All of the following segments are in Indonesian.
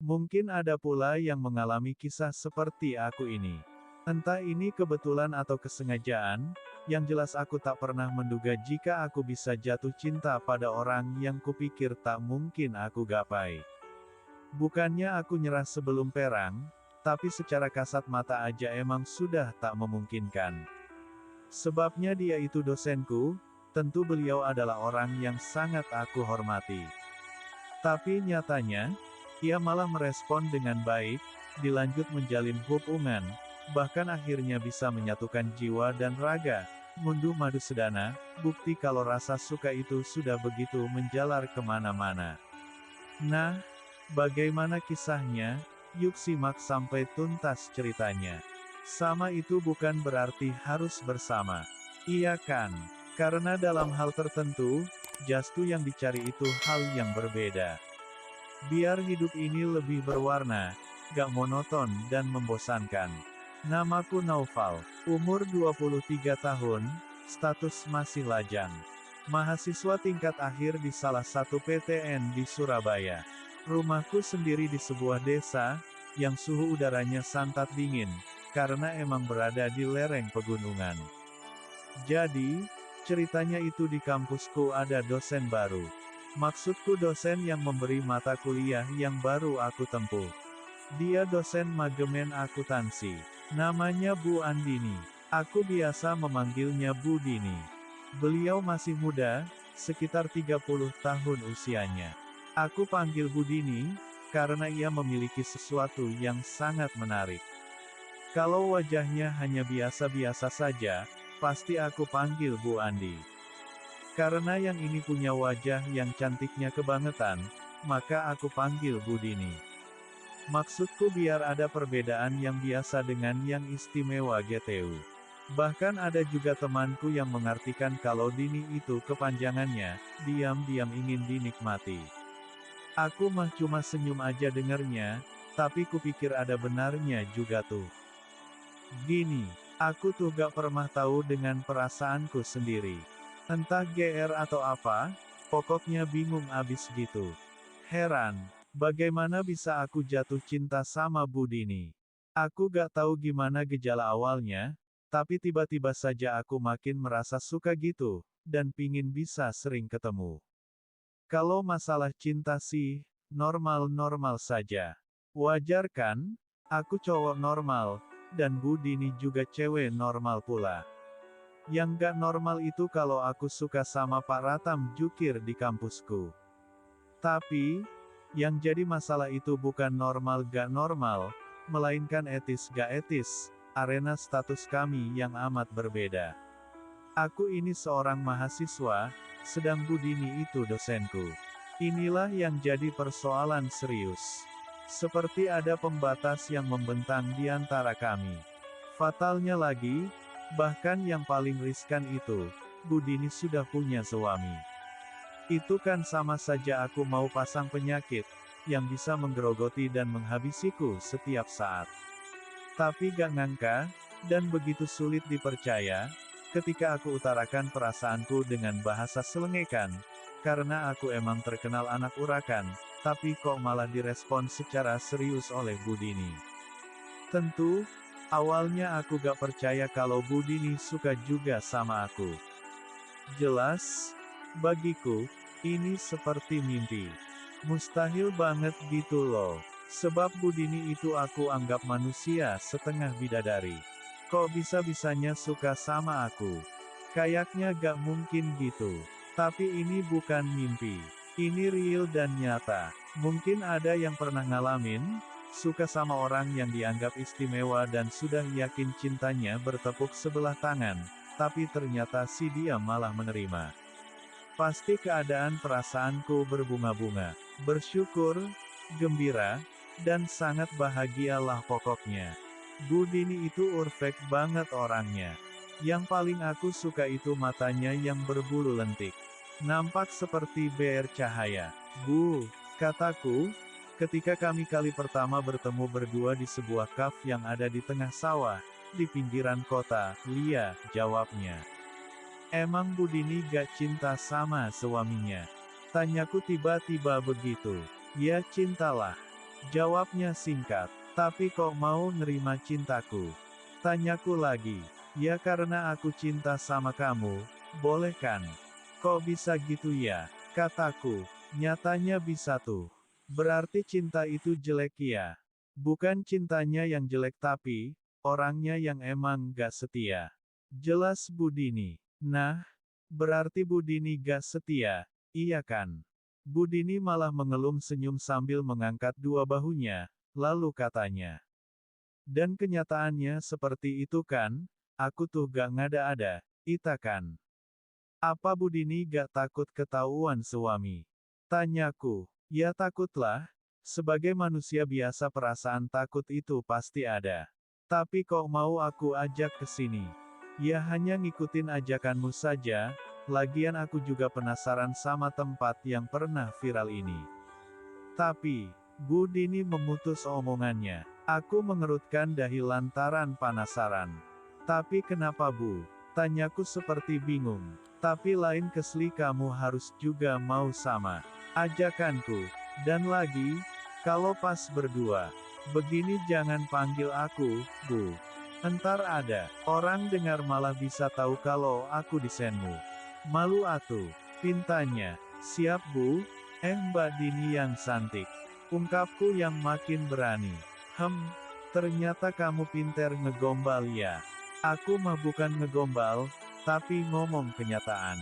Mungkin ada pula yang mengalami kisah seperti aku ini. Entah ini kebetulan atau kesengajaan, yang jelas aku tak pernah menduga jika aku bisa jatuh cinta pada orang yang kupikir tak mungkin aku gapai. Bukannya aku nyerah sebelum perang, tapi secara kasat mata aja emang sudah tak memungkinkan. Sebabnya dia itu dosenku, tentu beliau adalah orang yang sangat aku hormati. Tapi nyatanya, ia malah merespon dengan baik, dilanjut menjalin hubungan, bahkan akhirnya bisa menyatukan jiwa dan raga. Ngunduh madu sedana, bukti kalau rasa suka itu sudah begitu menjalar kemana-mana. Nah, bagaimana kisahnya? Yuk simak sampai tuntas ceritanya. Sama itu bukan berarti harus bersama. Iya kan? Karena dalam hal tertentu, Jastu yang dicari itu hal yang berbeda. Biar hidup ini lebih berwarna, gak monoton dan membosankan. Namaku Naufal, umur 23 tahun, status masih lajang. Mahasiswa tingkat akhir di salah satu PTN di Surabaya. Rumahku sendiri di sebuah desa, yang suhu udaranya sangat dingin, karena emang berada di lereng pegunungan. Jadi, ceritanya itu di kampusku ada dosen baru. Maksudku dosen yang memberi mata kuliah yang baru aku tempuh. Dia dosen manajemen akuntansi. Namanya Bu Andini. Aku biasa memanggilnya Bu Dini. Beliau masih muda, sekitar 30 tahun usianya. Aku panggil Bu Dini, karena ia memiliki sesuatu yang sangat menarik. Kalau wajahnya hanya biasa-biasa saja, pasti aku panggil Bu Andi. Karena yang ini punya wajah yang cantiknya kebangetan, maka aku panggil Bu Dini. Maksudku biar ada perbedaan yang biasa dengan yang istimewa GTU. Bahkan ada juga temanku yang mengartikan kalau Dini itu kepanjangannya, diam-diam ingin dinikmati. Aku mah cuma senyum aja dengernya, tapi kupikir ada benarnya juga tuh. Gini, aku tuh gak pernah tahu dengan perasaanku sendiri. Entah GR atau apa, pokoknya bingung abis gitu. Heran, bagaimana bisa aku jatuh cinta sama Bu Dini? Aku gak tahu gimana gejala awalnya, tapi tiba-tiba saja aku makin merasa suka gitu, dan pingin bisa sering ketemu. Kalau masalah cinta sih, normal-normal saja. Wajar kan? Aku cowok normal, dan Bu Dini juga cewek normal pula. Yang gak normal itu kalau aku suka sama Pak Ratam Jukir di kampusku. Tapi, yang jadi masalah itu bukan normal gak normal, melainkan etis gak etis, arena status kami yang amat berbeda. Aku ini seorang mahasiswa, sedang Bu Dini itu dosenku. Inilah yang jadi persoalan serius. Seperti ada pembatas yang membentang di antara kami. Fatalnya lagi, bahkan yang paling riskan itu, Bu Dini sudah punya suami. Itu kan sama saja aku mau pasang penyakit, yang bisa menggerogoti dan menghabisiku setiap saat. Tapi gak ngangka, dan begitu sulit dipercaya, ketika aku utarakan perasaanku dengan bahasa selengekan, karena aku emang terkenal anak urakan, tapi kok malah direspon secara serius oleh Bu Dini. Tentu, awalnya aku gak percaya kalau Bu Dini suka juga sama aku. Jelas, bagiku, ini seperti mimpi. Mustahil banget gitu loh. Sebab Bu Dini itu aku anggap manusia setengah bidadari. Kok bisa-bisanya suka sama aku? Kayaknya gak mungkin gitu. Tapi ini bukan mimpi. Ini real dan nyata. Mungkin ada yang pernah ngalamin, suka sama orang yang dianggap istimewa dan sudah yakin cintanya bertepuk sebelah tangan, tapi ternyata si dia malah menerima. Pasti keadaan perasaanku berbunga-bunga, bersyukur, gembira, dan sangat bahagialah pokoknya. Bu Dini itu urfek banget orangnya. Yang paling aku suka itu matanya yang berbulu lentik. Nampak seperti ber cahaya. Bu, kataku, ketika kami kali pertama bertemu berdua di sebuah kafe yang ada di tengah sawah, di pinggiran kota. Lia, jawabnya. Emang Bu Dini gak cinta sama suaminya? Tanyaku tiba-tiba begitu. Ya cintalah. Jawabnya singkat. Tapi kok mau nerima cintaku? Tanyaku lagi. Ya karena aku cinta sama kamu, boleh kan? Kok bisa gitu ya? Kataku. Nyatanya bisa tuh. Berarti cinta itu jelek ya? Bukan cintanya yang jelek tapi, orangnya yang emang gak setia. Jelas Bu Dini. Nah, berarti Bu Dini gak setia, iya kan? Bu Dini malah mengelum senyum sambil mengangkat dua bahunya, lalu katanya. Dan kenyataannya seperti itu kan? Aku tuh gak ngada-ada, ita kan? Apa Bu Dini gak takut ketahuan suami? Tanyaku. Ya takutlah. Sebagai manusia biasa perasaan takut itu pasti ada. Tapi kok mau aku ajak ke sini? Ya hanya ngikutin ajakanmu saja, lagian aku juga penasaran sama tempat yang pernah viral ini. Tapi, Bu Dini memutus omongannya. Aku mengerutkan dahi lantaran penasaran. Tapi kenapa Bu? Tanyaku seperti bingung. Tapi lain kesli kamu harus juga mau sama ajakanku. Dan lagi, kalau pas berdua, begini jangan panggil aku, Bu. Entar ada orang dengar malah bisa tahu kalau aku desainmu. Malu atuh, pintanya. Siap Bu, Mbak Dini yang cantik. Ungkapku yang makin berani. Ternyata kamu pinter ngegombal ya. Aku mah bukan ngegombal, tapi ngomong kenyataan.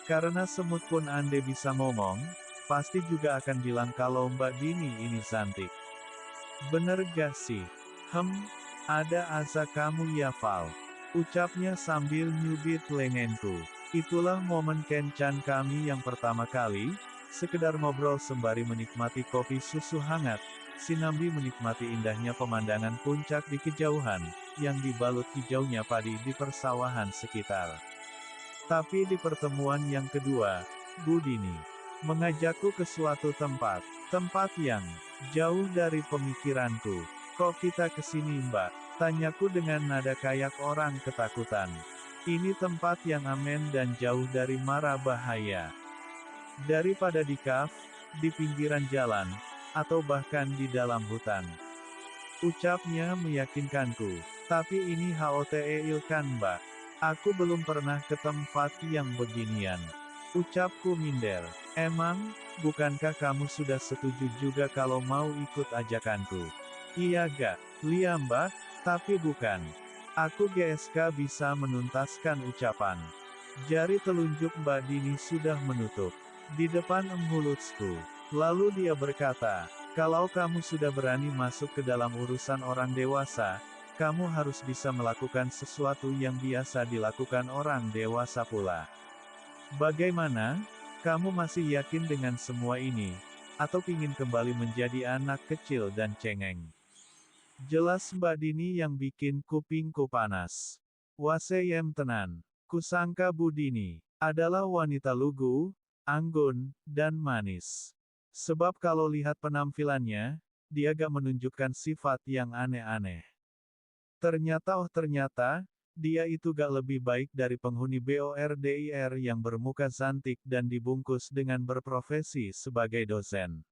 Karena semut pun ande bisa ngomong, pasti juga akan bilang kalau Mbak Dini ini cantik. Bener gak sih? Ada asa kamu ya Val. Ucapnya sambil nyubit lenganku. Itulah momen kencan kami yang pertama kali, sekedar ngobrol sembari menikmati kopi susu hangat, sinambi menikmati indahnya pemandangan puncak di kejauhan, yang dibalut hijaunya padi di persawahan sekitar. Tapi di pertemuan yang kedua, Bu Dini mengajakku ke suatu tempat yang jauh dari pemikiranku. Kok kita kesini Mbak? Tanyaku dengan nada kayak orang ketakutan. Ini tempat yang aman dan jauh dari mara bahaya. Daripada di kaf, di pinggiran jalan, atau bahkan di dalam hutan. Ucapnya meyakinkanku. Tapi ini HOTEIL kan Mbak? Aku belum pernah ke tempat yang beginian. Ucapku minder. Emang, bukankah kamu sudah setuju juga kalau mau ikut ajakanku? Iya gak? Lia Mbak, tapi bukan. Aku GSK bisa menuntaskan ucapan. Jari telunjuk Mbak Dini sudah menutup. Di depan Hulutsku. Lalu dia berkata, kalau kamu sudah berani masuk ke dalam urusan orang dewasa, kamu harus bisa melakukan sesuatu yang biasa dilakukan orang dewasa pula. Bagaimana? Kamu masih yakin dengan semua ini? Atau ingin kembali menjadi anak kecil dan cengeng? Jelas Mbak Dini yang bikin kupingku panas. Waseyem tenan. Kusangka Bu Dini adalah wanita lugu, anggun, dan manis. Sebab kalau lihat penampilannya, dia gak menunjukkan sifat yang aneh-aneh. Ternyata, dia itu gak lebih baik dari penghuni BORDIR yang bermuka cantik dan dibungkus dengan berprofesi sebagai dosen.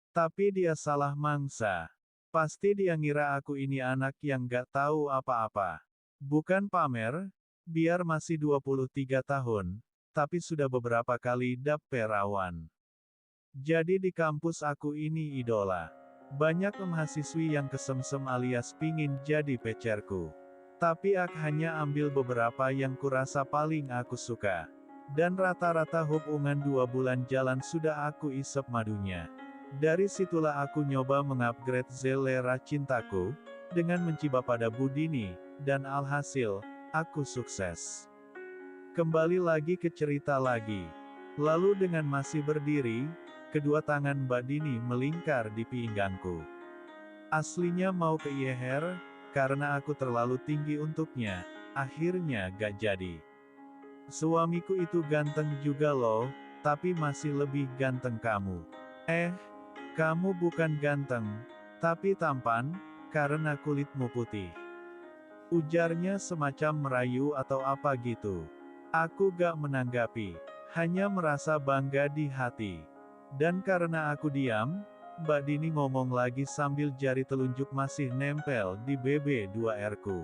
Tapi dia salah mangsa. Pasti dia ngira aku ini anak yang gak tahu apa-apa. Bukan pamer, biar masih 23 tahun, tapi sudah beberapa kali dapet perawan. Jadi di kampus aku ini idola. Banyak mahasiswi yang kesemsem alias pingin jadi pacarku. Tapi aku hanya ambil beberapa yang kurasa paling aku suka. Dan rata-rata hubungan 2 bulan jalan sudah aku isep madunya. Dari situlah aku nyoba mengupgrade selera cintaku, dengan menciba pada Bu Dini, dan alhasil, aku sukses. Kembali lagi ke cerita lagi. Lalu dengan masih berdiri, kedua tangan Mbak Dini melingkar di pinggangku. Aslinya mau ke IHR, karena aku terlalu tinggi untuknya, akhirnya gak jadi. Suamiku itu ganteng juga loh, tapi masih lebih ganteng kamu. Kamu bukan ganteng, tapi tampan, karena kulitmu putih. Ujarnya semacam merayu atau apa gitu. Aku gak menanggapi, hanya merasa bangga di hati. Dan karena aku diam, Mbak Dini ngomong lagi sambil jari telunjuk masih nempel di BB2R ku.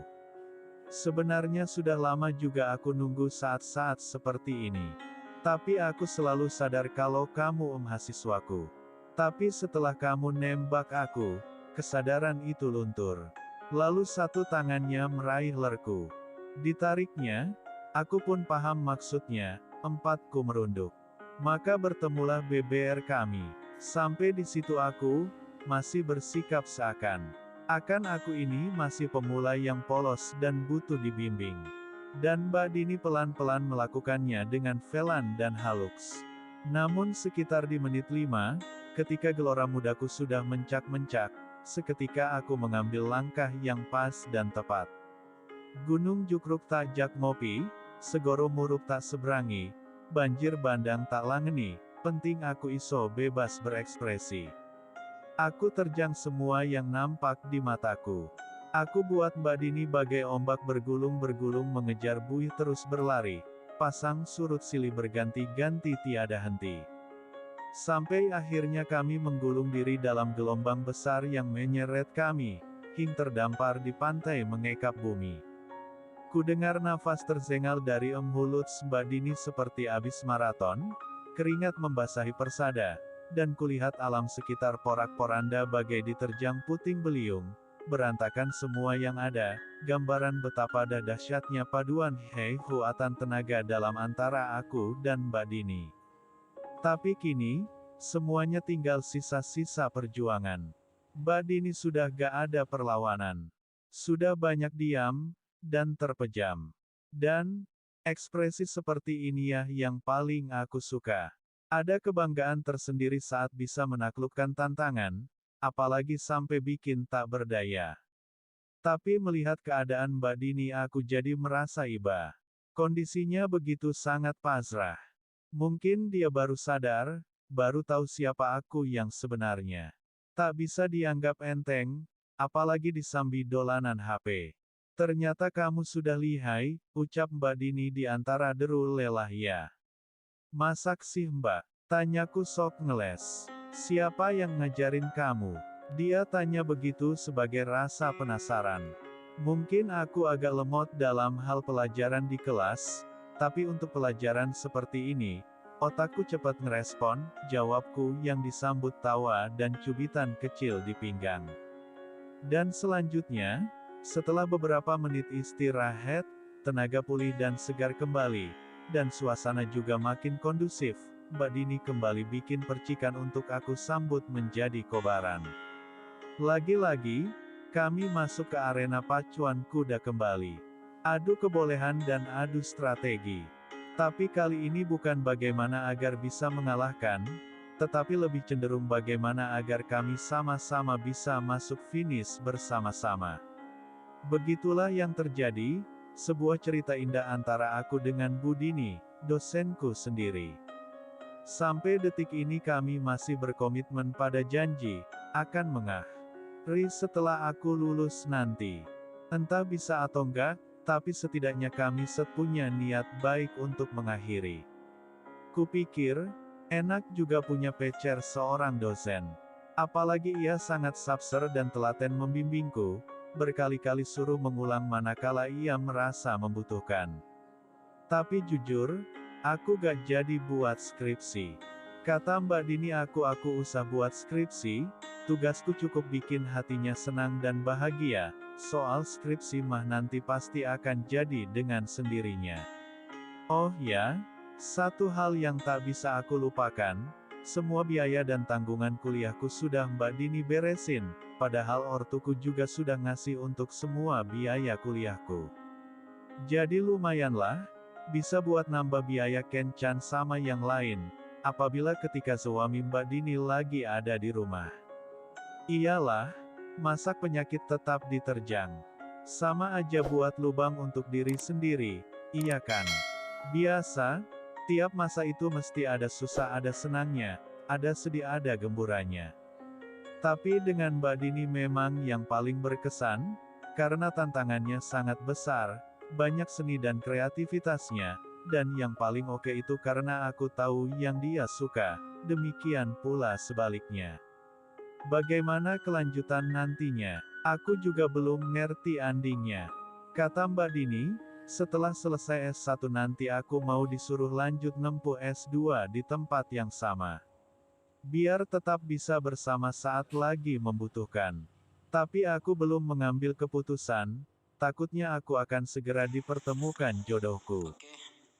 Sebenarnya sudah lama juga aku nunggu saat-saat seperti ini. Tapi aku selalu sadar kalau kamu mahasiswaku. Tapi setelah kamu nembak aku, kesadaran itu luntur. Lalu satu tangannya meraih lerku. Ditariknya, aku pun paham maksudnya, empatku merunduk. Maka bertemulah BBR kami. Sampai di situ aku masih bersikap seakan aku ini masih pemula yang polos dan butuh dibimbing. Dan Mbak Dini pelan-pelan melakukannya dengan velan dan halus. Namun sekitar di menit 5, ketika gelora mudaku sudah mencak-mencak, seketika aku mengambil langkah yang pas dan tepat. Gunung jukruk tak jak ngopi, segoro muruk tak seberangi, banjir bandang tak langeni, penting aku iso bebas berekspresi. Aku terjang semua yang nampak di mataku. Aku buat Mbak Dini bagai ombak bergulung-bergulung mengejar buih terus berlari. Pasang surut silih berganti-ganti tiada henti. Sampai akhirnya kami menggulung diri dalam gelombang besar yang menyeret kami, hingga terdampar di pantai mengekap bumi. Ku dengar nafas terzengal dari Huluts Mbak Dini seperti abis maraton, keringat membasahi persada, dan kulihat alam sekitar porak-poranda bagai diterjang puting beliung, berantakan semua yang ada, gambaran betapa dahsyatnya paduan kekuatan tenaga dalam antara aku dan Mbak Dini. Tapi kini, semuanya tinggal sisa-sisa perjuangan. Mbak Dini sudah gak ada perlawanan. Sudah banyak diam, dan terpejam. Dan, ekspresi seperti inilah yang paling aku suka. Ada kebanggaan tersendiri saat bisa menaklukkan tantangan, apalagi sampai bikin tak berdaya. Tapi melihat keadaan Mbak Dini aku jadi merasa iba. Kondisinya begitu sangat pasrah. Mungkin dia baru sadar, baru tahu siapa aku yang sebenarnya. Tak bisa dianggap enteng, apalagi disambi dolanan HP. Ternyata kamu sudah lihai, ucap Mbak Dini di antara deru lelah ya. Masak sih Mbak? Tanyaku sok ngeles. Siapa yang ngajarin kamu? Dia tanya begitu sebagai rasa penasaran. Mungkin aku agak lemot dalam hal pelajaran di kelas, tapi untuk pelajaran seperti ini, otakku cepat ngerespon, jawabku yang disambut tawa dan cubitan kecil di pinggang. Dan selanjutnya, setelah beberapa menit istirahat, tenaga pulih dan segar kembali, dan suasana juga makin kondusif, Mbak Dini kembali bikin percikan untuk aku sambut menjadi kobaran. Lagi-lagi, kami masuk ke arena pacuan kuda kembali. Adu kebolehan dan adu strategi. Tapi kali ini bukan bagaimana agar bisa mengalahkan, tetapi lebih cenderung bagaimana agar kami sama-sama bisa masuk finish bersama-sama. Begitulah yang terjadi, sebuah cerita indah antara aku dengan Bu Dini, dosenku sendiri. Sampai detik ini kami masih berkomitmen pada janji, akan mengakhiri setelah aku lulus nanti. Entah bisa atau enggak, tapi setidaknya kami punya niat baik untuk mengakhiri. Kupikir, enak juga punya pacar seorang dosen. Apalagi ia sangat sabser dan telaten membimbingku, berkali-kali suruh mengulang manakala ia merasa membutuhkan. Tapi jujur, aku gak jadi buat skripsi. Kata Mbak Dini aku usah buat skripsi, tugasku cukup bikin hatinya senang dan bahagia, soal skripsi mah nanti pasti akan jadi dengan sendirinya. Oh ya, satu hal yang tak bisa aku lupakan, semua biaya dan tanggungan kuliahku sudah Mbak Dini beresin, padahal ortuku juga sudah ngasih untuk semua biaya kuliahku. Jadi lumayanlah, bisa buat nambah biaya kencan sama yang lain, apabila ketika suami Mbak Dini lagi ada di rumah. Iyalah, masak penyakit tetap diterjang. Sama aja buat lubang untuk diri sendiri, iya kan? Biasa, tiap masa itu mesti ada susah ada senangnya, ada sedih ada gemburanya. Tapi dengan Mbak Dini memang yang paling berkesan, karena tantangannya sangat besar, banyak seni dan kreativitasnya, dan yang paling oke itu karena aku tahu yang dia suka, demikian pula sebaliknya. Bagaimana kelanjutan nantinya? Aku juga belum ngerti endingnya. Kata Mbak Dini, setelah selesai S1 nanti aku mau disuruh lanjut nempuh S2 di tempat yang sama. Biar tetap bisa bersama saat lagi membutuhkan. Tapi aku belum mengambil keputusan, takutnya aku akan segera dipertemukan jodohku. Oke,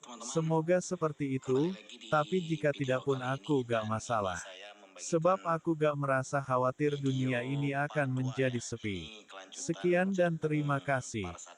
teman-teman, Semoga seperti kembali itu, lagi di tapi jika video tidak pun kali ini aku gak dan ini masalah. saya membagikan Sebab aku gak merasa khawatir video dunia ini part akan 2 menjadi ya. sepi. Ini kelanjutan Sekian dan percakapan terima kasih. part 1.